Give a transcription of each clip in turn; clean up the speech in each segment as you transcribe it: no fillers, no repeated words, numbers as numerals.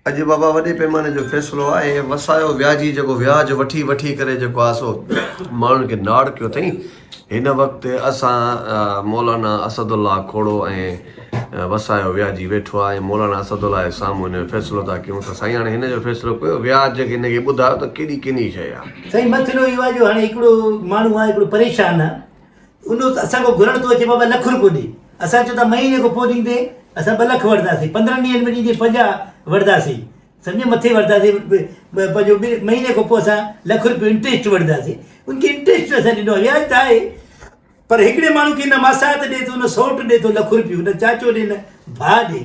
अॼु बाबा वॾे पैमाने जो फ़ैसिलो आहे ऐं वसायो व्याजी जेको व्याज वठी वठी करे जेको आहे सो माण्हुनि खे नाड़ कयो अथई। हिन वक़्तु असां मौलाना असदुल्ला खोड़ो ऐं वसायो व्याजी वेठो आहे ऐं मौलाना असदुल्ला जे साम्हूं हिन जो फ़ैसिलो था कयूं। त साईं हाणे हिन जो फ़ैसिलो कयो, व्याज हिनखे ॿुधायो त केॾी किनी शइ आहे। साईं मसइलो इहो आहे जो हाणे हिकिड़ो माण्हू आहे, हिकिड़ो परेशान आहे, उन असांखां घुरण थो अचे बाबा लख रुपयो ॾे। असां चओ था महीने खां पोइ ॾींदे असां 2 लख वठंदासीं, 15 ॾींहंनि में ॾींदे 50 वठंदासीं, सम्झे मथे वठंदासीं, पंहिंजो महीने खां पोइ असां लख रुपयो इंट्रस्ट वठंदासीं। उनखे इंट्रस्ट असां ॾिनो आहे, व्याज त आहे, पर हिकिड़े माण्हू खे न मासात ॾिए थो, न सौटु ॾिए थो लख रुपयो, न चाचो ॾिए, न भाउ ॾिए,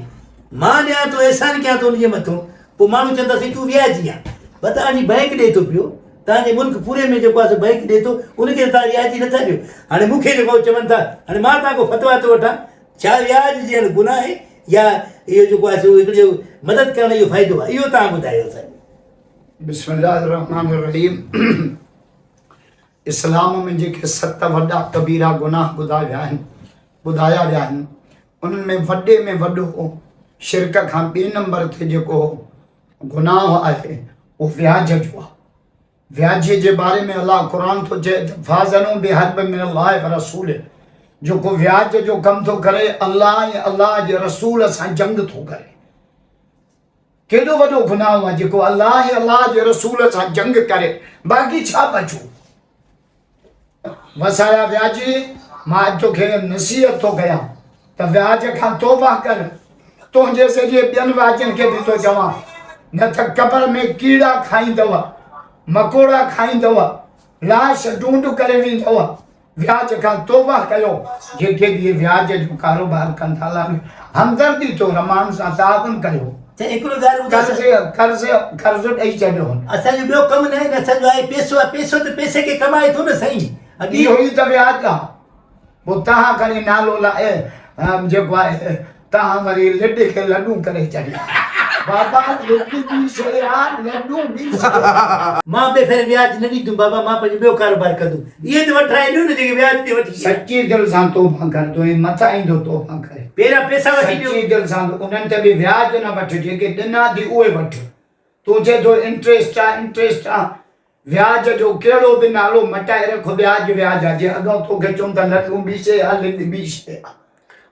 मां ॾियां थो अहसान कयां थो उनजे मथां। पोइ माण्हू चवंदासीं तूं व्याजी आहे, पर तव्हांजी बैंक ॾिए थो पियो, तव्हांजे मुल्क पूरे में जेको आहे बैंक ॾिए थो, उनखे तव्हां व्याजी नथा ॾियो। हाणे मूंखे जेको चवनि था, हाणे मां तव्हांखां फतवा थो वठां, छा व्याज ॾियणु गुनाह आहे या इहो जेको आहे सो हिकिड़ो मदद करण जो फ़ाइदो आहे, इहो तव्हां ॿुधायो असांखे। बिस्मिल्लाहिर्रहमानिर्रहीम। इस्लाम में जेके 7 वॾा कबीरा गुनाह ॿुधाया विया आहिनि, उन्हनि में वॾे में वॾो शिरक खां 2 नंबर ते जेको गुनाह आहे उहो व्याज जो आहे। व्याज जे बारे में अलाह क़ुरान थो चए त फ़ाज़नू बिहर्ब मिनल्लाहि व रसूल, जेको व्याज जो कमु थो करे अलाह ऐं अलाह जे रसूल सां जंग थो करे। केॾो वॾो गुनाह आहे जेको अलाह ऐं अलाह जे रसूल सां जंग करे, बाक़ी छा बचो। वसाया व्याजी, मां तोखे नसीहत थो कयां त व्याज खां तौबा कर। तुंहिंजे ज़रिए ॿियनि व्याजनि खे बि थो चवां, न त क़बर में कीड़ा खाईंदव, मकोड़ा खाईंदव, लाश ढूंढ करे वेंदव। व्याज खां तौबा कयो। जेके बि व्याज जो कारोबार कंदा आहिनि, हमदर्दी तो रमान सां ताउन कयो। हिकिड़ो ॻाल्हि कर्ज़ ॾेई छॾियो। असांजो ॿियो कमु न आहे, असांजो आहे पैसो आहे, पैसो त पैसे खे कमाए थो न साईं। इहो ई त व्याज आहे। पोइ तव्हां खणी नालो लाइ जेको आहे तव्हां वरी लिड खे लॾूं करे छॾिया। बाबा लिड बि शइ आहे, लॾूं बि शइ आहे। मां बि फिर व्याज न ॾींदुमि बाबा, मां पंहिंजो ॿियो कारोबार कंदुमि। इहे त वठाए ॾियो न जेके व्याज ते वठी। सची दिलि सां तौबा कर, तुंहिंजे मथां ईंदो तौबा करे। पहिरियां पैसा वठी ॾियो। सची दिलि सां उन्हनि ते बि व्याज न वठ, जेके ॾिना थी उहे वठ। तूं चए थो इंट्रस्ट आहे, इंट्रस्ट आहे, व्याज जो कहिड़ो बि नालो मटाए रख, व्याज व्याज आहे। जे अॻो तोखे चऊं त लॾूं बि शइ आहे, लिड बि शइ आहे।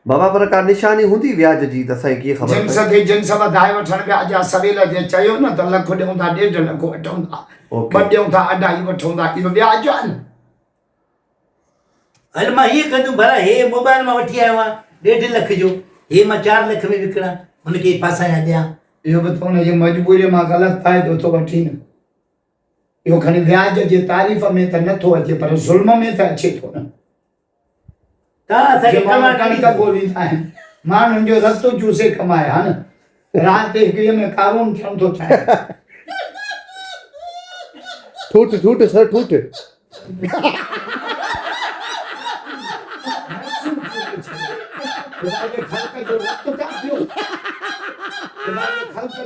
बाबा पर का निशानी हूंदी व्याज जी त साईं कीअं ख़बर? जिन्स खे जिन्स वधाए वठण व्याज आहे। सवेल जे चयो न त लख ॾियूं था, 1.5 लख वठूं था, 2 ॾियूं था, 2.5 वठूं था, इहो व्याज आहे न। हल मां हीअं कंदुमि, भला हे मोबाइल मां वठी आयो आहियां 1.5 लख जो, हे मां 4 लख में विकिणां, हुनखे फासायां ॾियां। इहो बि त हुनजी मजबूरीअ मां ग़लति फ़ाइदो थो वठी न। इहो खणी व्याज जे तारीफ़ में त नथो अचे, पर ज़ुल्म में त अचे थो न। माण्हुनि जो रस्तो चूसे कमाए हा न, राति हिकिड़ीअ में कानून थियण थो चाहे। ठूट ठूट सर ठूट।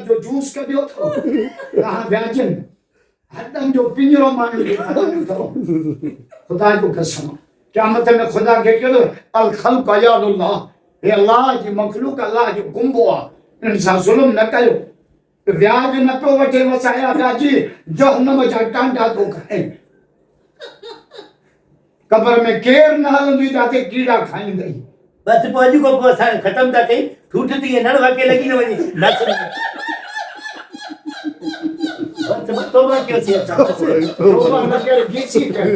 जो जूस कढियो थो तव्हां व्याजनि हॾनि जो पिंजरो माण्हू ख़ुदा जो कसम। क़यामत में ख़ुदा खे कहिड़ो अल ख़ल्क़ अयादुल्लाह, हे अलाह जी मख़लूक, अलाह जो कुंबो आहे, इन सां ज़ुल्म न कयो। व्याज न पियो वठे वसाया व्याजी, जहन्नम जा टांडा थो खाए। क़बर में केर न हलंदी, जाते कीड़ा खाईंदई। बस पोइ अॼु खां पोइ असां ख़तमु था कयूं। ठूठ थी नड़ वाके लॻी न वञे नस में। बस तौबा कयोसीं असां। तौबा न करे, गीसी कर।